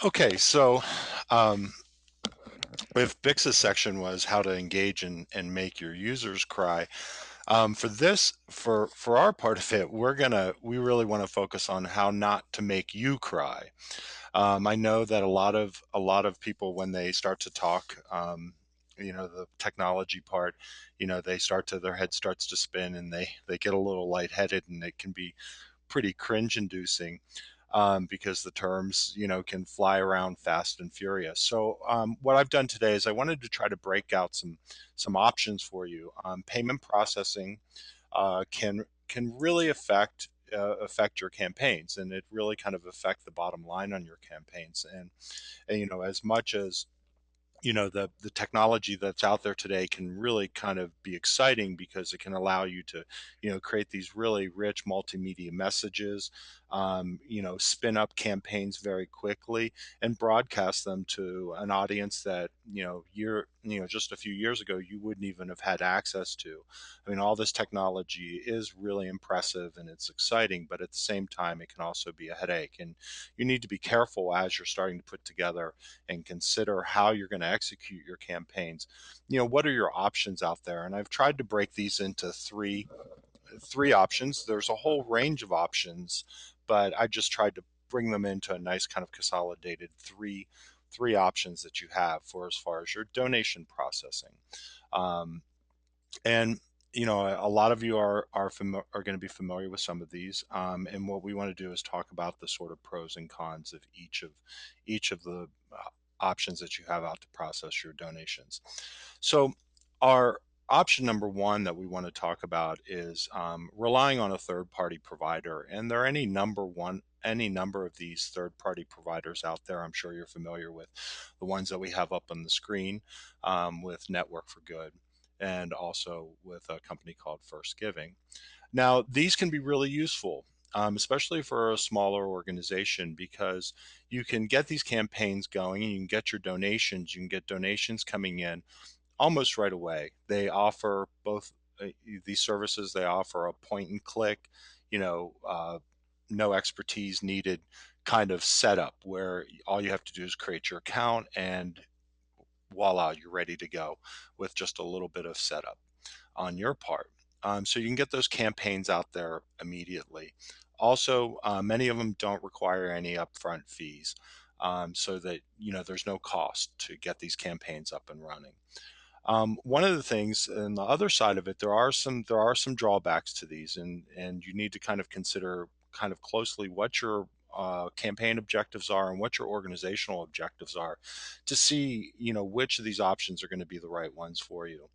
Okay, so um, if Bix's section was how to engage and make your users cry, for this, for our part of it, we really want to focus on how not to make you cry. I know that a lot of people when they start to talk, the technology part, they start to their head starts to spin and they get a little lightheaded and it can be pretty cringe inducing because the terms, can fly around fast and furious. So what I've done today is I wanted to try to break out some options for you. Payment processing can really affect your campaigns, and it really kind of affect the bottom line on your campaigns. And as much as the technology that's out there today can really kind of be exciting because it can allow you to create these really rich multimedia messages, spin up campaigns very quickly and broadcast them to an audience that just a few years ago you wouldn't even have had access to. I mean, all this technology is really impressive and it's exciting, but at the same time it can also be a headache, and you need to be careful as you're starting to put together and consider how you're going to execute your campaigns. What are your options out there? And I've tried to break these into three options. There's a whole range of options, but I just tried to bring them into a nice kind of consolidated three options that you have for as far as your donation processing. Um, and a lot of you are going to be familiar with some of these, and what we want to do is talk about the sort of pros and cons of each of the options that you have out to process your donations. So, our option number one that we want to talk about is relying on a third-party provider, and there are any number of these third-party providers out there. I'm sure you're familiar with the ones that we have up on the screen, with Network for Good and also with a company called First Giving. Now, these can be really useful, especially for a smaller organization, because you can get these campaigns going and you can get your donations. You can get donations coming in almost right away. They offer both these services. They offer a point and click, you know, uh, no expertise needed kind of setup where all you have to do is create your account and voila, you're ready to go with just a little bit of setup on your part. So you can get those campaigns out there immediately. Also, many of them don't require any upfront fees, so that there's no cost to get these campaigns up and running. One of the things, and the other side of it, there are some drawbacks to these, and you need to kind of consider kind of closely what your campaign objectives are and what your organizational objectives are to see which of these options are going to be the right ones for you.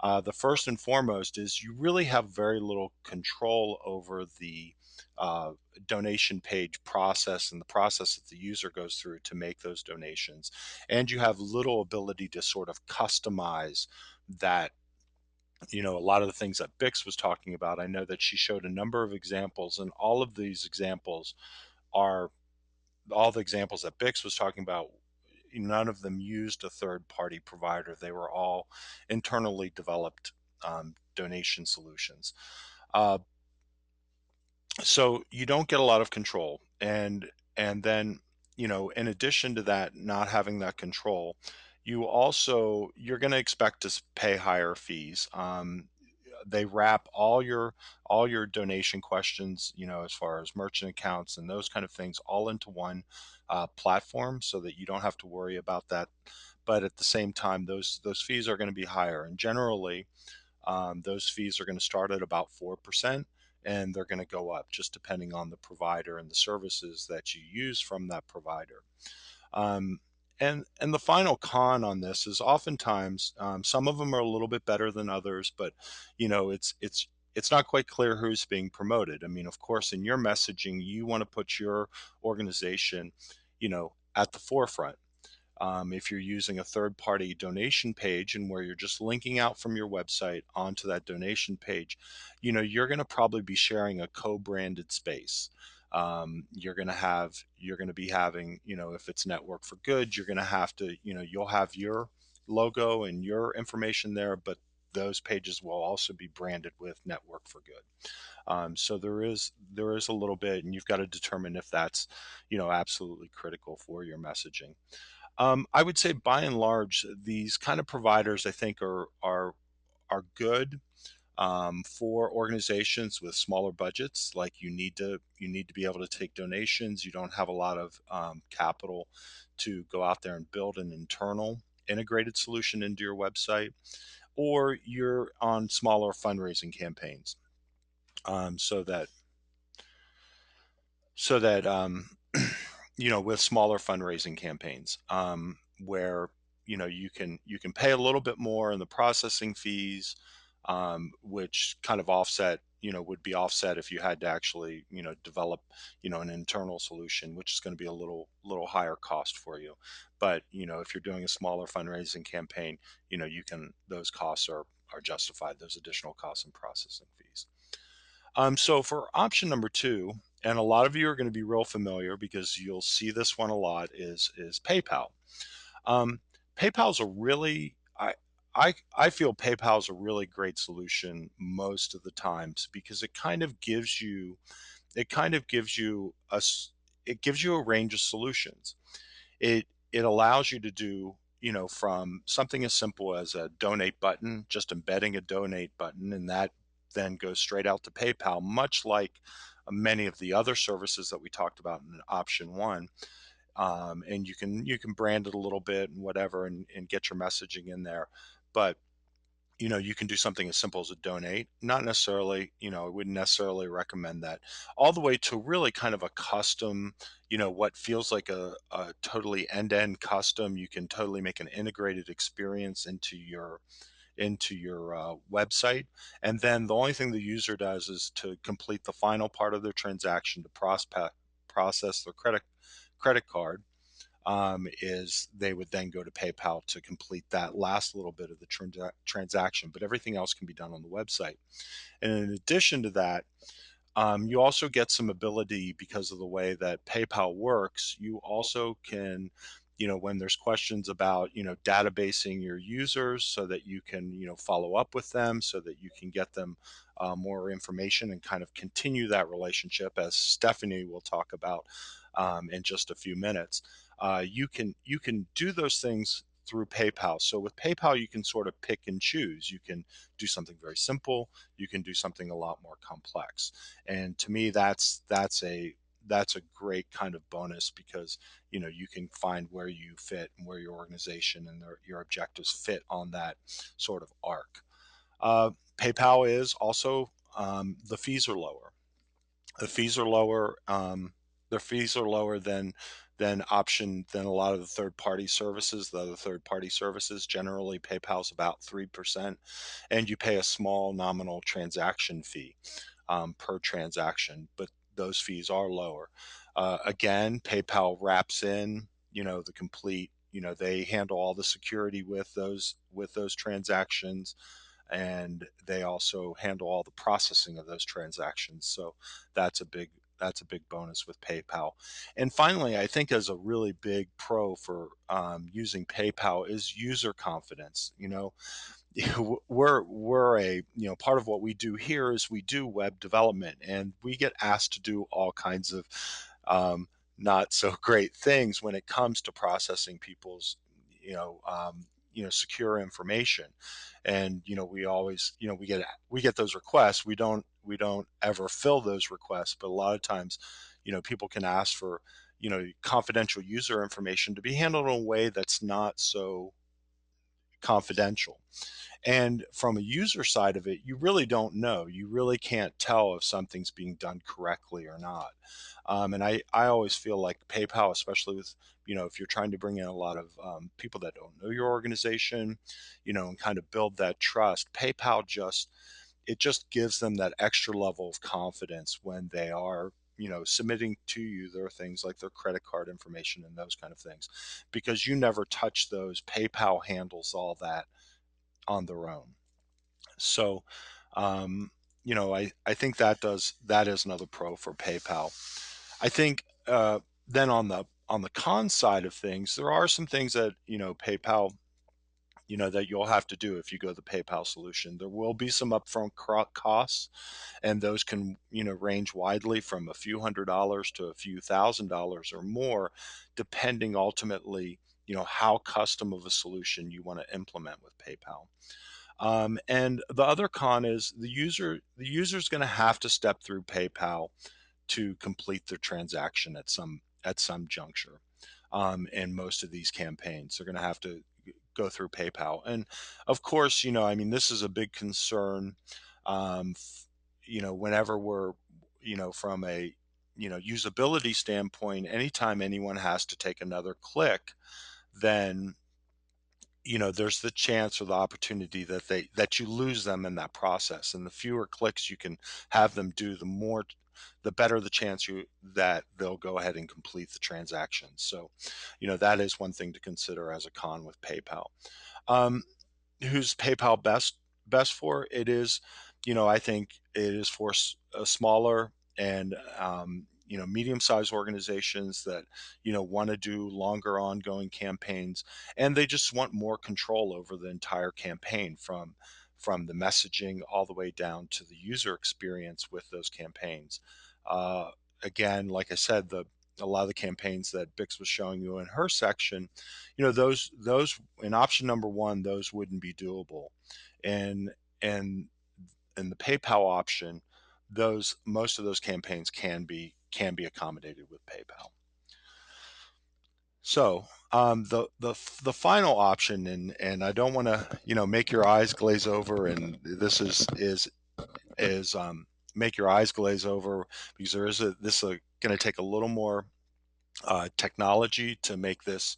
The first and foremost is you really have very little control over the uh, donation page process and the process that the user goes through to make those donations. And you have little ability to sort of customize that. A lot of the things that Bix was talking about, I know that she showed a number of examples, and are all the examples that Bix was talking about, none of them used a third party provider. They were all internally developed donation solutions. Uh, so you don't get a lot of control. And then, in addition to that, not having that control, you're going to expect to pay higher fees. They wrap all your donation questions, as far as merchant accounts and those kind of things, all into one platform, so that you don't have to worry about that. But at the same time, those fees are going to be higher, and generally, those fees are going to start at about 4%, and they're going to go up just depending on the provider and the services that you use from that provider. Um, and the final con on this is oftentimes, some of them are a little bit better than others, but it's not quite clear who's being promoted. I mean, of course, in your messaging, you want to put your organization, at the forefront. If you're using a third party donation page and where you're just linking out from your website onto that donation page, you're going to probably be sharing a co-branded space. You're going to be having, if it's Network for Good, you're going to have to, you'll have your logo and your information there, but those pages will also be branded with Network for Good. So there is a little bit, and you've got to determine if that's absolutely critical for your messaging. I would say by and large, these kind of providers I think are good for organizations with smaller budgets. Like you need to be able to take donations. You don't have a lot of capital to go out there and build an internal integrated solution into your website, or you're on smaller fundraising campaigns. So that so that with smaller fundraising campaigns, where you can pay a little bit more in the processing fees, which kind of offset would be offset if you had to actually develop an internal solution, which is going to be a little higher cost for you. But if you're doing a smaller fundraising campaign, you can those costs are justified, those additional costs and processing fees. So for option number two, and a lot of you are going to be real familiar because you'll see this one a lot, is PayPal. Um, PayPal's a really I feel PayPal's a really great solution most of the times because it kind of gives you it gives you a range of solutions. It allows you to do from something as simple as a donate button, just embedding a donate button, and that then goes straight out to PayPal, much like many of the other services that we talked about in option one. And you can brand it a little bit and whatever, and get your messaging in there. But you can do something as simple as a donate. Not necessarily, I wouldn't necessarily recommend that. All the way to really kind of a custom, what feels like a totally end-to-end custom. You can totally make an integrated experience into your website, and then the only thing the user does is to complete the final part of their transaction to process their credit card. Is they would then go to PayPal to complete that last little bit of the transaction, but everything else can be done on the website. And in addition to that, you also get some ability because of the way that PayPal works. You also can, when there's questions about, databasing your users so that you can, follow up with them, so that you can get them more information and kind of continue that relationship, as Stephanie will talk about in just a few minutes. You can do those things through PayPal. So with PayPal, you can sort of pick and choose. You can do something very simple. You can do something a lot more complex. And to me, that's a great kind of bonus because you can find where you fit and where your organization and your objectives fit on that sort of arc. Uh, PayPal is also the fees are lower. The fees are lower. The fees are lower than a lot of the third party services. The other third party services, generally PayPal's about 3%, and you pay a small nominal transaction fee per transaction, but those fees are lower. Again, PayPal wraps in, the complete, they handle all the security with those transactions, and they also handle all the processing of those transactions. So that's a big that's a big bonus with PayPal. And finally, I think as a really big pro for using PayPal is user confidence. We're a part of what we do here is we do web development, and we get asked to do all kinds of um, not so great things when it comes to processing people's secure information. And we always we get those requests. We don't ever fill those requests, but a lot of times people can ask for confidential user information to be handled in a way that's not so confidential. And from a user side of it, you really don't know. You really can't tell if something's being done correctly or not. And I always feel like PayPal, especially with, if you're trying to bring in a lot of people that don't know your organization, and kind of build that trust, PayPal just gives them that extra level of confidence when they are submitting to you their things like their credit card information and those kind of things, because you never touch those. PayPal handles all that on their own. So, I think that is another pro for PayPal. I think then on the con side of things, there are some things that PayPal that you'll have to do if you go the PayPal solution. There will be some upfront costs, and those can, range widely from a few $100s to a few $1,000s or more, depending ultimately, how custom of a solution you want to implement with PayPal. And the other con is the user's going to have to step through PayPal to complete their transaction at some juncture. In most of these campaigns, they're going to have to go through PayPal, and of course, I mean, this is a big concern. Whenever we're, from a usability standpoint, anytime anyone has to take another click, then there's the chance or the opportunity that you lose them in that process. And the fewer clicks you can have them do, the better the chance you that they'll go ahead and complete the transaction. So, that is one thing to consider as a con with PayPal. Um, who's PayPal best for? It is, I think it is for smaller and medium-sized organizations that want to do longer ongoing campaigns, and they just want more control over the entire campaign, from the messaging all the way down to the user experience with those campaigns. Uh, Again, like I said, the a lot of the campaigns that Bix was showing you in her section, those in option number one, those wouldn't be doable. And and in the PayPal option, those most of those campaigns can be accommodated with PayPal. So, the final option, and I don't want to make your eyes glaze over, and this is make your eyes glaze over, because this is going to take a little more technology to make this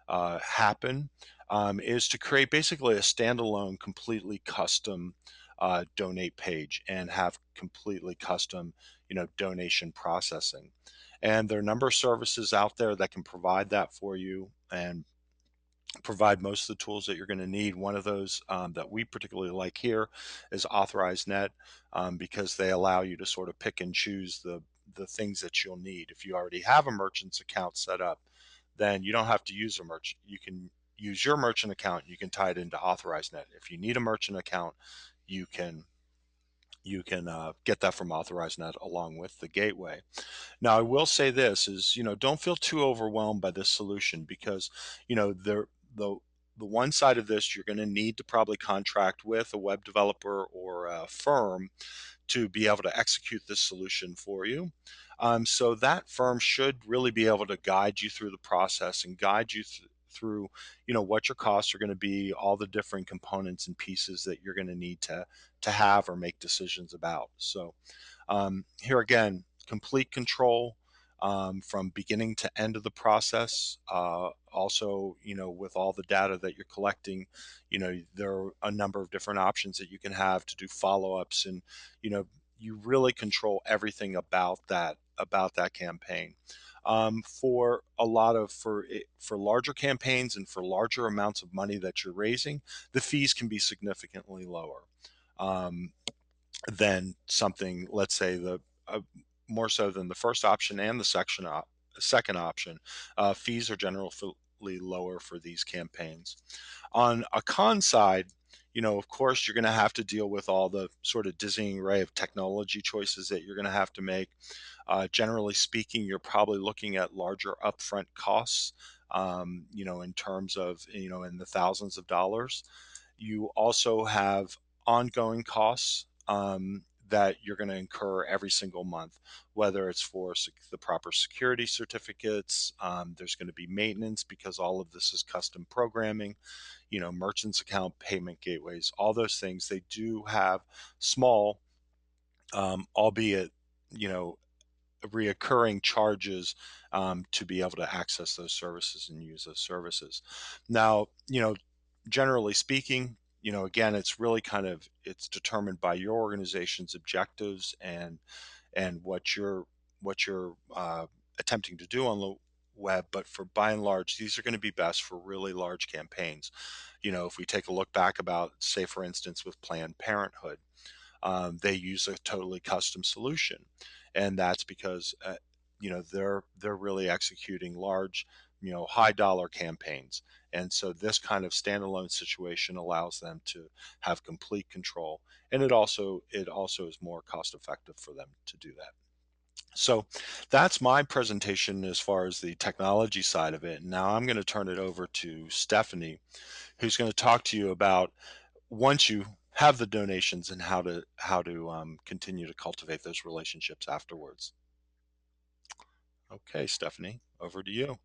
happen, is to create basically a standalone, completely custom donate page, and have completely custom, donation processing. And there are a number of services out there that can provide that for you, and provide most of the tools that you're going to need. One of those that we particularly like here is AuthorizeNet, because they allow you to sort of pick and choose the things that you'll need. If you already have a merchant's account set up, then you don't have to use a merchant. You can use your merchant account. You can tie it into AuthorizeNet. If you need a merchant account, you can get that from AuthorizeNet along with the gateway. Now, I will say this is, don't feel too overwhelmed by this solution, because, the the one side of this, you're going to need to probably contract with a web developer or a firm to be able to execute this solution for you. So that firm should really be able to guide you through the process, and guide you through, what your costs are going to be, all the different components and pieces that you're going to need to have or make decisions about. So, here again, complete control, from beginning to end of the process. Also, with all the data that you're collecting, there are a number of different options that you can have to do follow-ups, and you know, you really control everything about that campaign. For a lot of for larger campaigns and for larger amounts of money that you're raising, the fees can be significantly lower. Um, than something, let's say, more so than the first option and the second option. Fees are generally lower for these campaigns. On a con side, of course, you're going to have to deal with all the sort of dizzying array of technology choices that you're going to have to make. Generally speaking, you're probably looking at larger upfront costs, in terms of, in the thousands of dollars. You also have ongoing costs, that you're going to incur every single month, whether it's for the proper security certificates. There's going to be maintenance, because all of this is custom programming, merchants account payment gateways, all those things. They do have small, albeit, you know, reoccurring charges, to be able to access those services and use those services. Now, generally speaking, again, it's really it's determined by your organization's objectives, and what you're attempting to do on the web. But for by and large, these are going to be best for really large campaigns. If we take a look back about, say, for instance, with Planned Parenthood, they use a totally custom solution, and that's because, they're really executing large, high dollar campaigns. And so this kind of standalone situation allows them to have complete control, and it also is more cost effective for them to do that. So that's my presentation as far as the technology side of it. Now I'm going to turn it over to Stephanie, who's going to talk to you about once you have the donations and how to continue to cultivate those relationships afterwards. Okay, Stephanie, over to you.